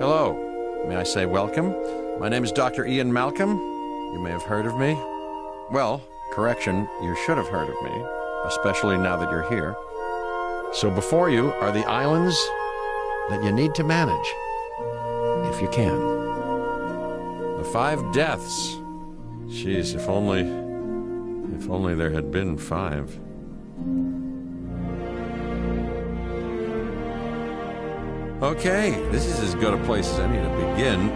Hello. May I say welcome? My name is Dr. Ian Malcolm. You may have heard of me. Well, correction, you should have heard of me, especially now that you're here. So before you are the islands that you need to manage, if you can. The 5 deaths. Jeez, if only there had been 5. Okay, this is as good a place as any to begin.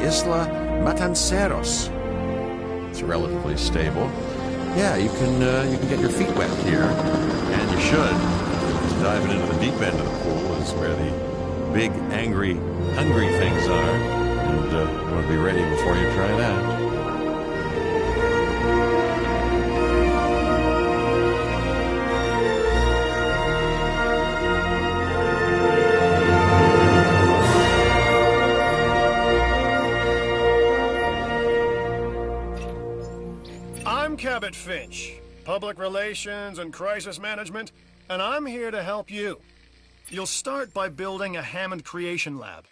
Isla Matanceros. It's relatively stable. Yeah, you can get your feet wet here, and you should. Because diving into the deep end of the pool is where the big, angry, hungry things are, and you want to be ready before you try that. Cabot Finch, Public Relations and Crisis Management, and I'm here to help you. You'll start by building a Hammond Creation Lab.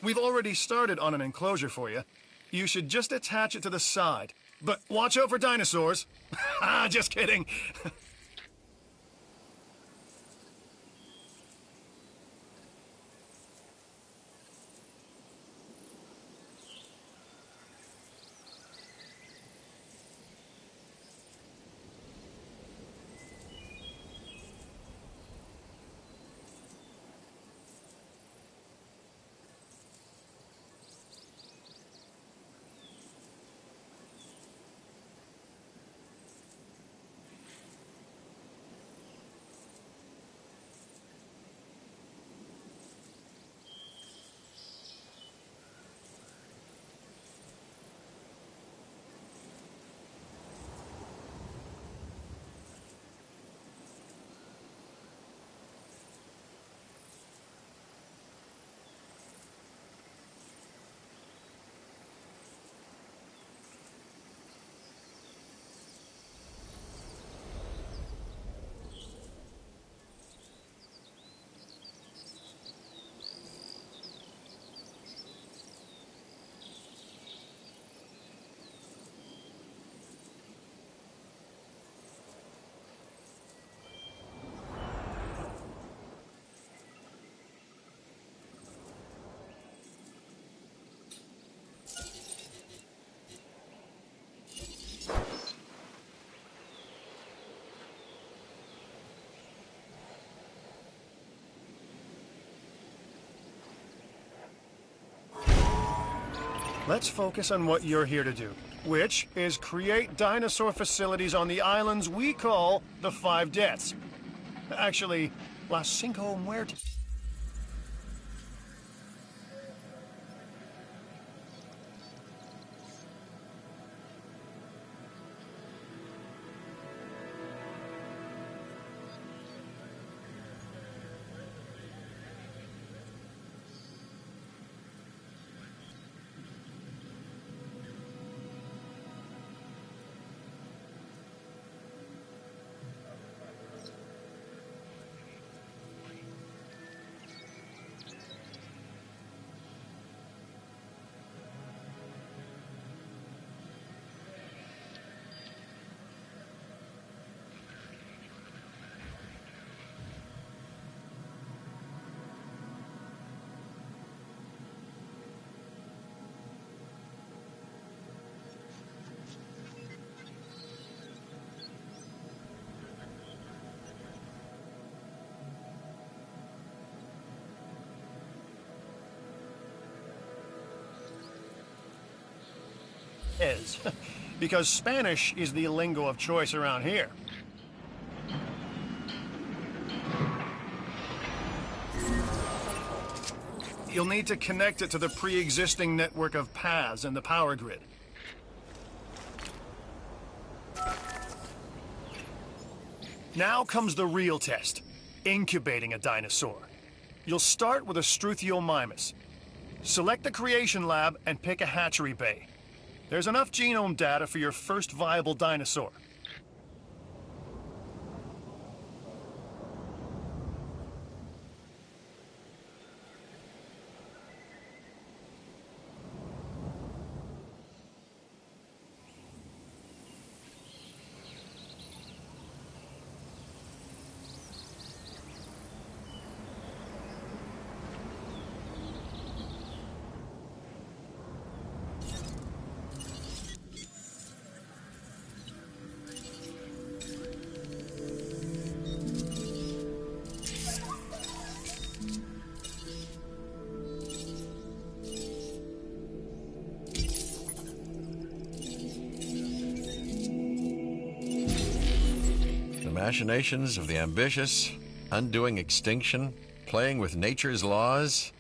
We've already started on an enclosure for you. You should just attach it to the side. But watch out for dinosaurs. Just kidding. Let's focus on what you're here to do, which is create dinosaur facilities on the islands we call the 5 Deaths. Actually, Las Cinco Muertes. Is because Spanish is the lingo of choice around here. You'll need to connect it to the pre-existing network of paths in the power grid. Now comes the real test, incubating a dinosaur. You'll start with a Struthiomimus. Select the creation lab and pick a hatchery bay. There's enough genome data for your first viable dinosaur. machinations of the ambitious, undoing extinction, playing with nature's laws.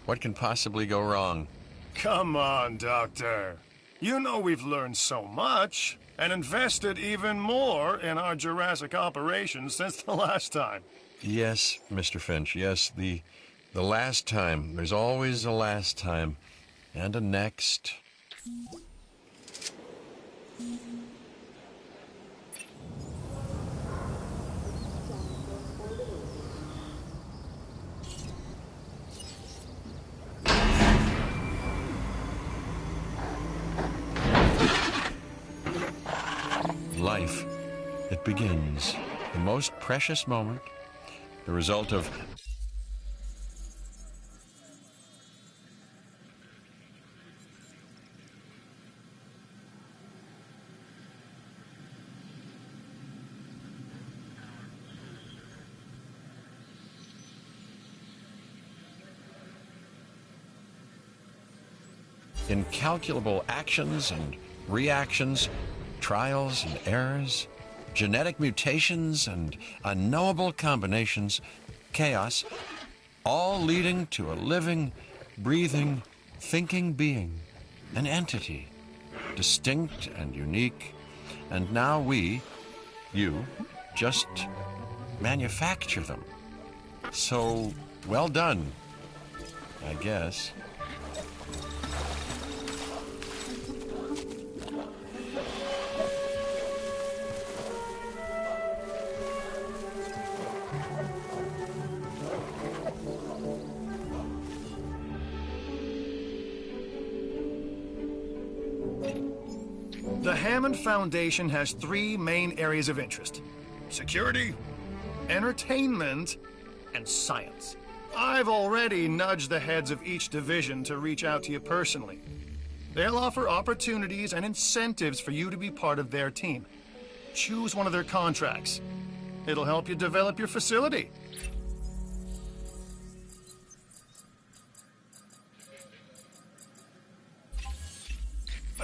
What can possibly go wrong? Come on, Doctor. You know we've learned so much and invested even more in our Jurassic operations since the last time. Yes, Mr. Finch, yes, the last time. There's always a last time. And a next. Life, it begins. The most precious moment, the result of incalculable actions and reactions, trials and errors, genetic mutations and unknowable combinations, chaos, all leading to a living, breathing, thinking being, an entity, distinct and unique. And now we, you, just manufacture them. So, well done, I guess. The Hammond Foundation has three main areas of interest: security, entertainment, and science. I've already nudged the heads of each division to reach out to you personally. They'll offer opportunities and incentives for you to be part of their team. Choose one of their contracts. It'll help you develop your facility.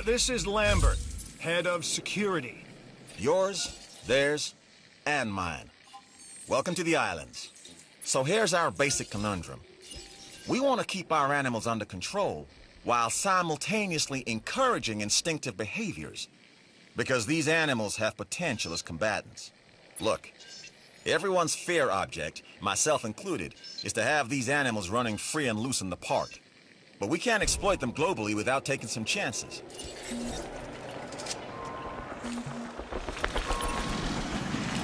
This is Lambert, head of security. Yours, theirs, and mine. Welcome to the islands. So here's our basic conundrum. We want to keep our animals under control while simultaneously encouraging instinctive behaviors, because these animals have potential as combatants. Look, everyone's fear object, myself included, is to have these animals running free and loose in the park. But we can't exploit them globally without taking some chances.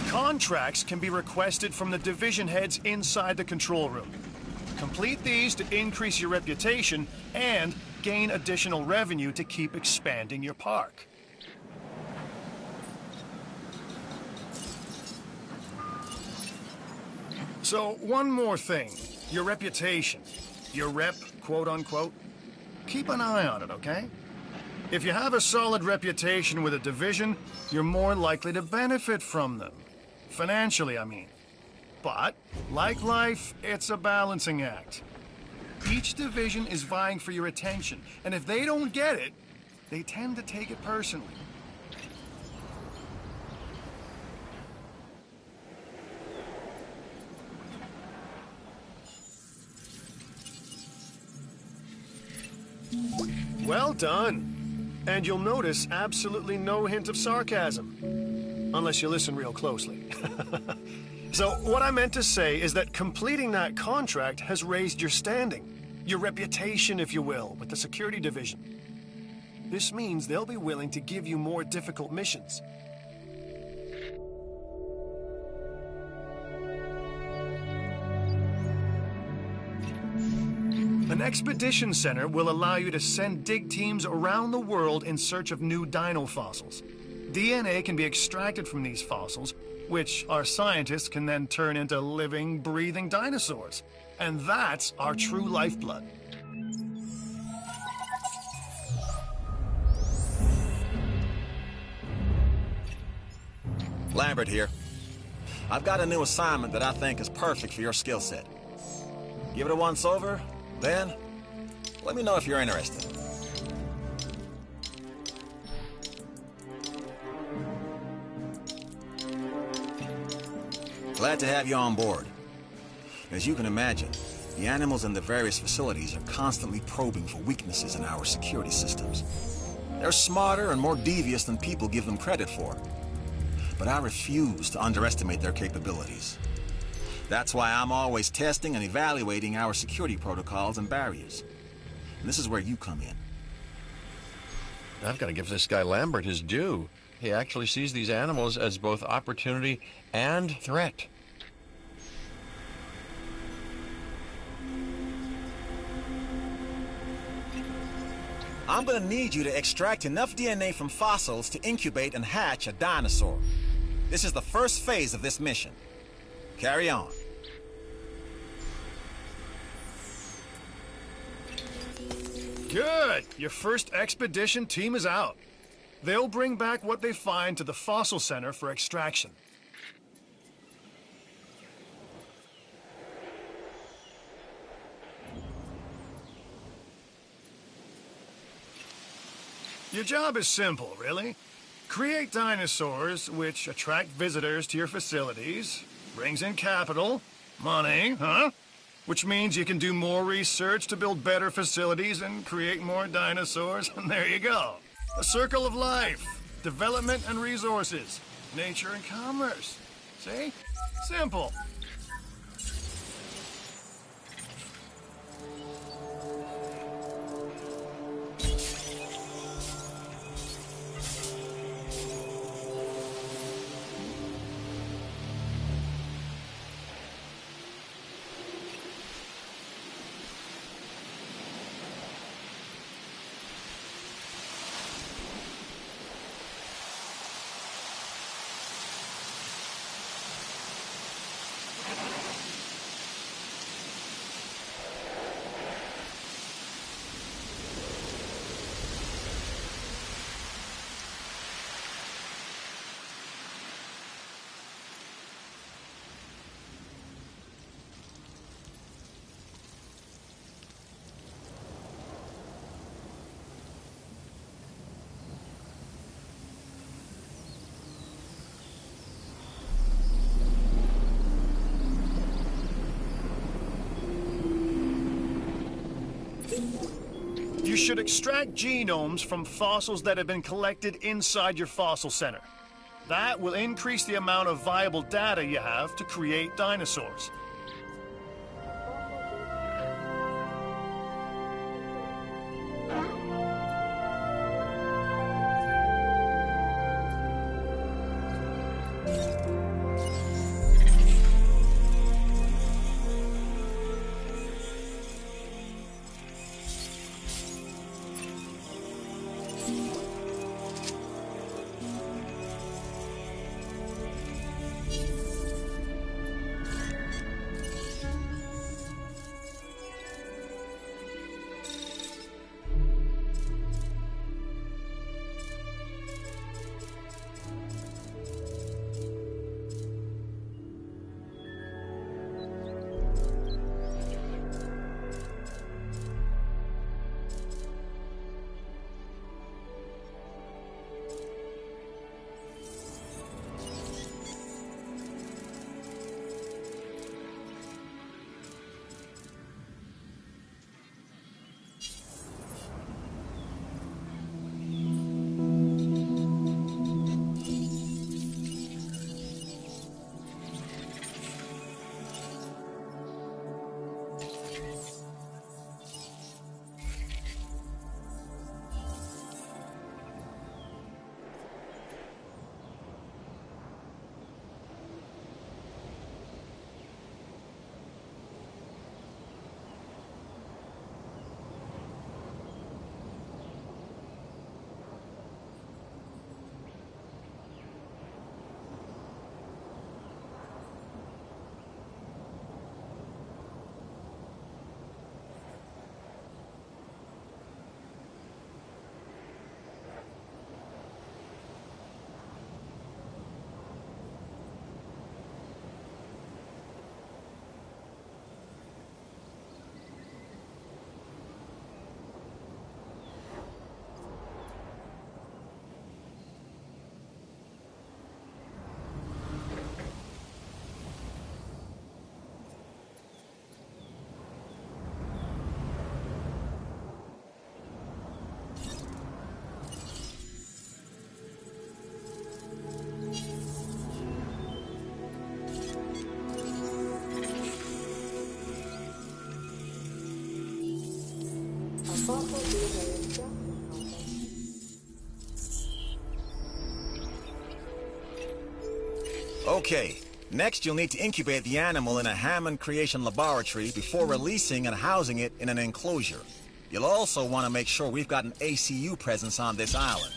Contracts can be requested from the division heads inside the control room. Complete these to increase your reputation and gain additional revenue to keep expanding your park. So, one more thing. Your reputation. Your rep, quote-unquote. Keep an eye on it, okay? If you have a solid reputation with a division, you're more likely to benefit from them. Financially, I mean. But, like life, it's a balancing act. Each division is vying for your attention, and if they don't get it, they tend to take it personally. Well done. And you'll notice absolutely no hint of sarcasm. Unless you listen real closely. So, what I meant to say is that completing that contract has raised your standing. Your reputation, if you will, with the security division. This means they'll be willing to give you more difficult missions. An expedition center will allow you to send dig teams around the world in search of new dino fossils. DNA can be extracted from these fossils, which our scientists can then turn into living, breathing dinosaurs. And that's our true lifeblood. Lambert here. I've got a new assignment that I think is perfect for your skill set. Give it a once over, then let me know if you're interested. Glad to have you on board. As you can imagine, the animals in the various facilities are constantly probing for weaknesses in our security systems. They're smarter and more devious than people give them credit for. But I refuse to underestimate their capabilities. That's why I'm always testing and evaluating our security protocols and barriers. And this is where you come in. I've got to give this guy Lambert his due. He actually sees these animals as both opportunity and threat. I'm gonna need you to extract enough DNA from fossils to incubate and hatch a dinosaur. This is the first phase of this mission. Carry on. Good! Your first expedition team is out. They'll bring back what they find to the Fossil Center for extraction. Your job is simple, really. Create dinosaurs which attract visitors to your facilities, brings in capital, money, which means you can do more research to build better facilities and create more dinosaurs, and there you go. A circle of life, development and resources, nature and commerce. See? Simple. You should extract genomes from fossils that have been collected inside your fossil center. That will increase the amount of viable data you have to create dinosaurs. Okay. Next, you'll need to incubate the animal in a Hammond Creation Laboratory before releasing and housing it in an enclosure. You'll also want to make sure we've got an ACU presence on this island.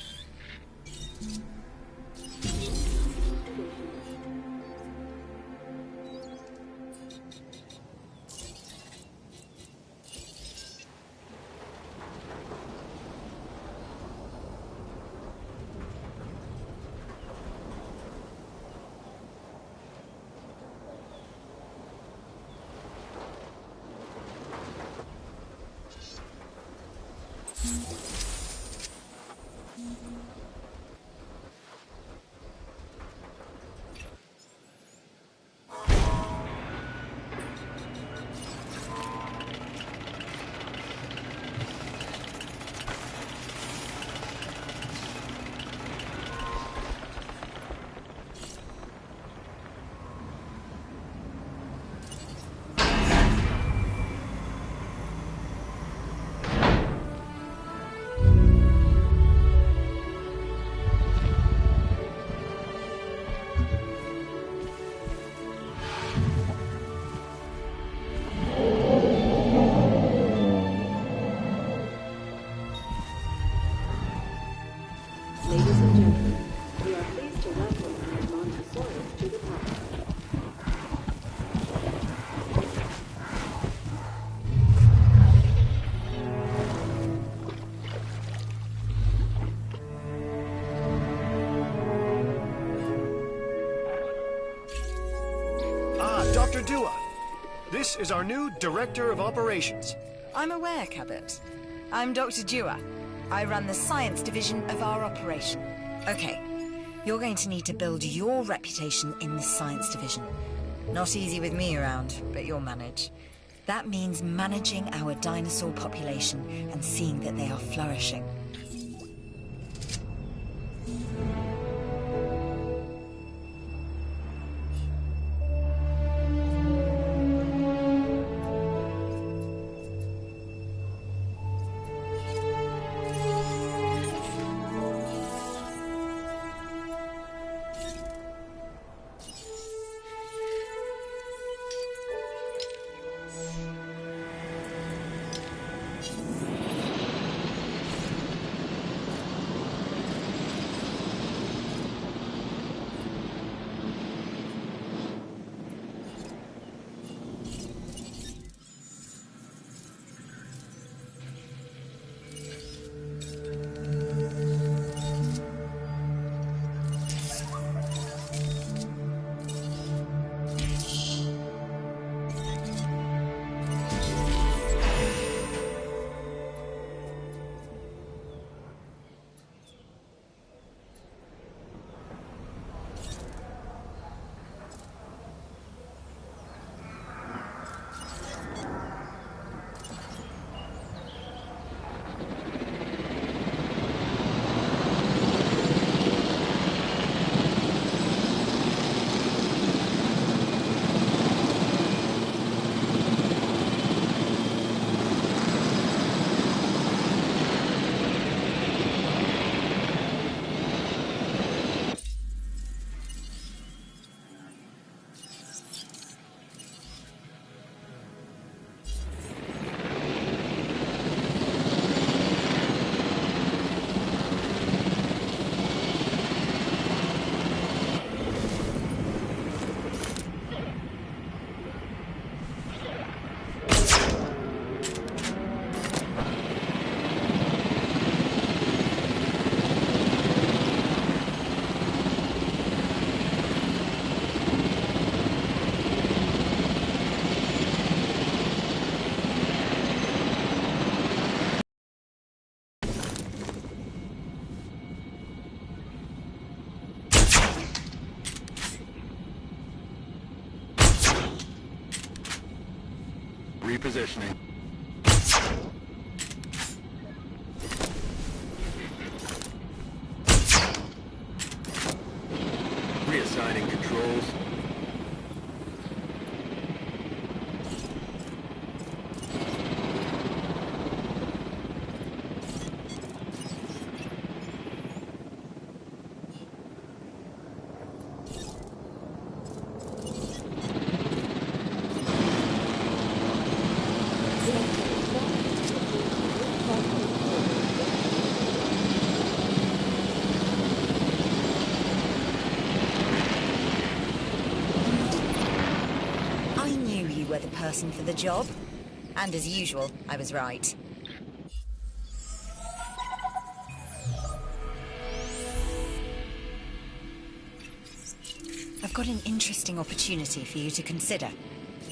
Dr. Dua, this is our new Director of Operations. I'm aware, Cabot. I'm Dr. Dua. I run the science division of our operation. Okay, you're going to need to build your reputation in the science division. Not easy with me around, but you'll manage. That means managing our dinosaur population and seeing that they are flourishing. Repositioning. Reassigning controls. person for the job. And as usual, I was right. I've got an interesting opportunity for you to consider.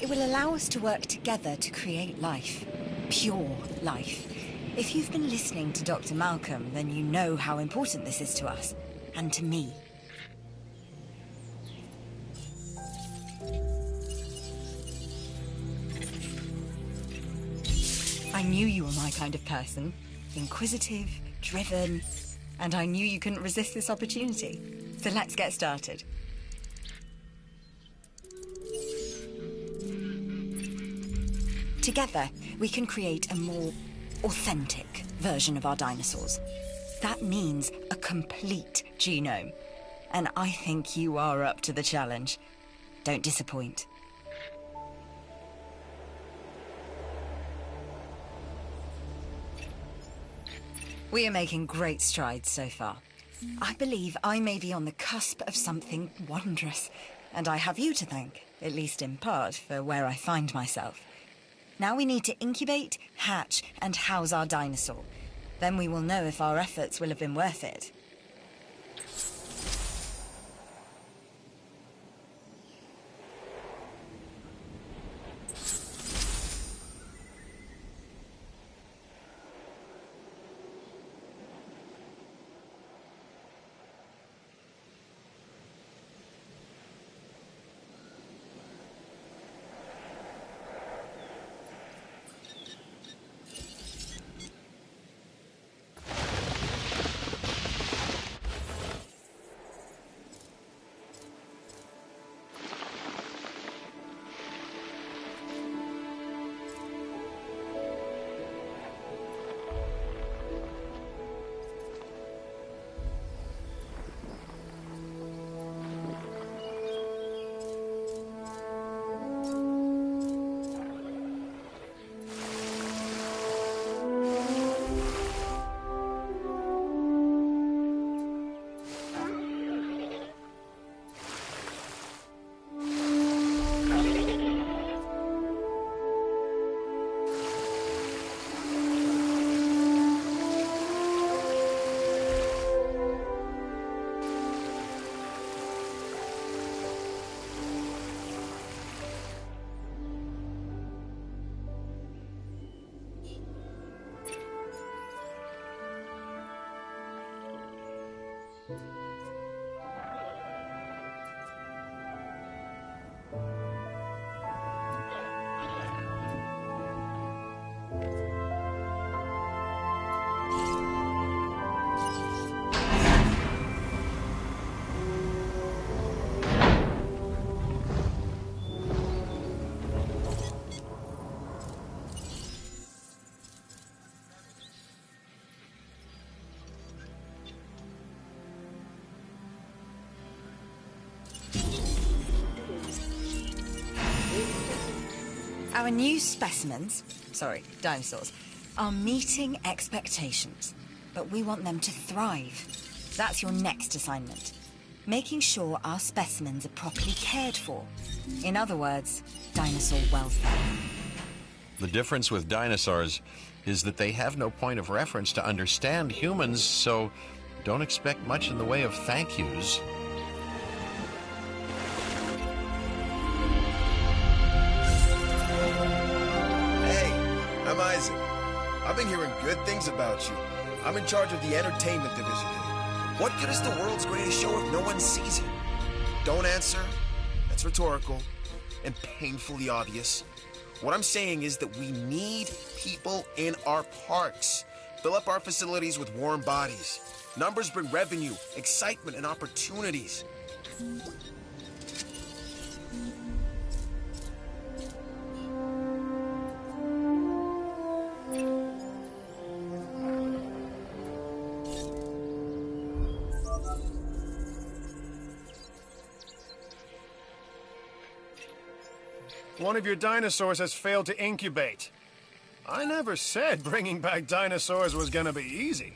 It will allow us to work together to create life. Pure life. If you've been listening to Dr. Malcolm, then you know how important this is to us. And to me. I knew you were my kind of person. Inquisitive, driven, and I knew you couldn't resist this opportunity. So let's get started. Together, we can create a more authentic version of our dinosaurs. That means a complete genome. And I think you are up to the challenge. Don't disappoint. We are making great strides so far. I believe I may be on the cusp of something wondrous, and I have you to thank, at least in part, for where I find myself. Now we need to incubate, hatch, and house our dinosaur. Then we will know if our efforts will have been worth it. Our new dinosaurs, are meeting expectations, but we want them to thrive. That's your next assignment. Making sure our specimens are properly cared for. In other words, dinosaur welfare. The difference with dinosaurs is that they have no point of reference to understand humans, so don't expect much in the way of thank yous. I've been hearing good things about you. I'm in charge of the entertainment division here. What good is the world's greatest show if no one sees it? Don't answer. That's rhetorical and painfully obvious. What I'm saying is that we need people in our parks. Fill up our facilities with warm bodies. Numbers bring revenue, excitement, and opportunities. One of your dinosaurs has failed to incubate. I never said bringing back dinosaurs was gonna be easy.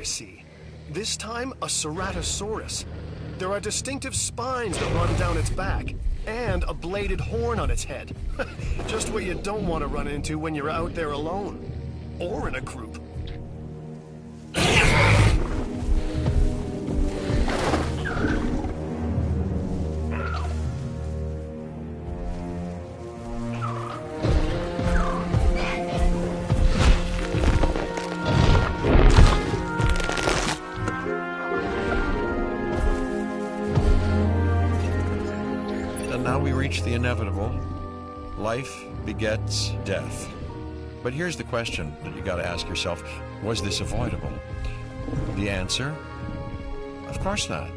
I see. This time, a Ceratosaurus. There are distinctive spines that run down its back, and a bladed horn on its head. Just what you don't want to run into when you're out there alone. Or in a group. The inevitable. Life begets death. But here's the question that you got to ask yourself. Was this avoidable? The answer? Of course not.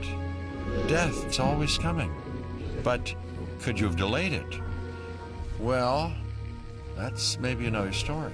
Death is always coming. But could you have delayed it? Well, that's maybe another story.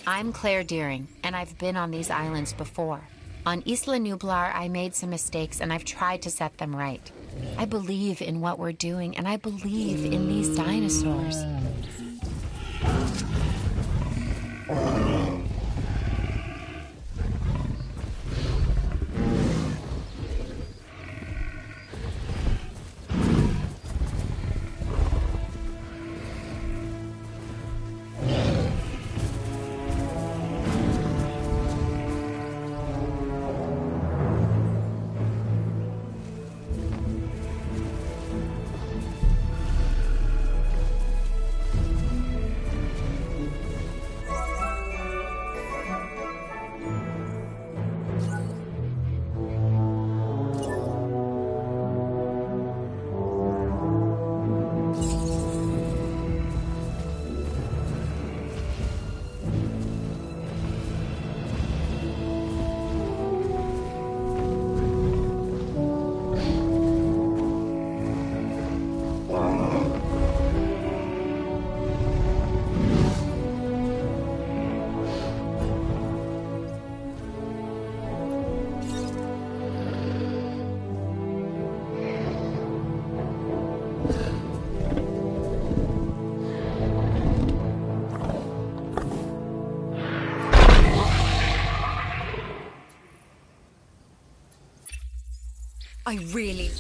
I'm Claire Deering, and I've been on these islands before. On Isla Nublar, I made some mistakes, and I've tried to set them right. I believe in what we're doing, and I believe in these dinosaurs. I really...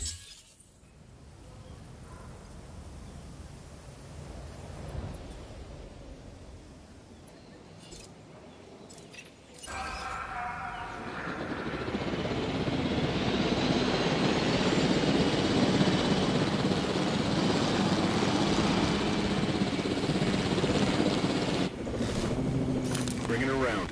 Bring it around.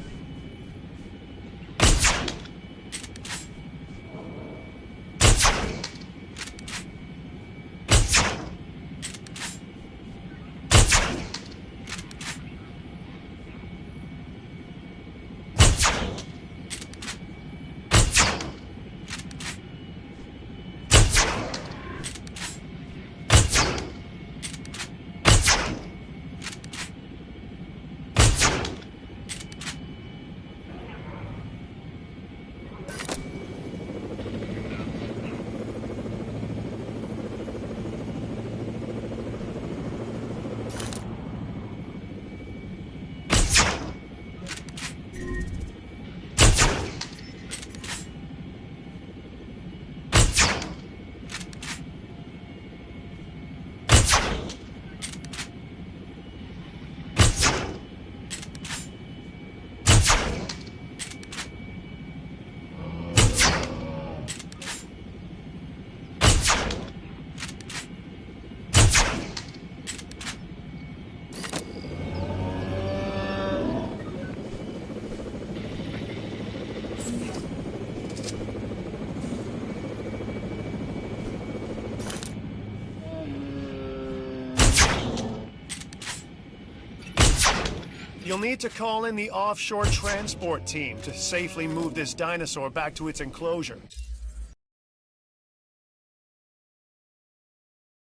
You'll need to call in the offshore transport team to safely move this dinosaur back to its enclosure.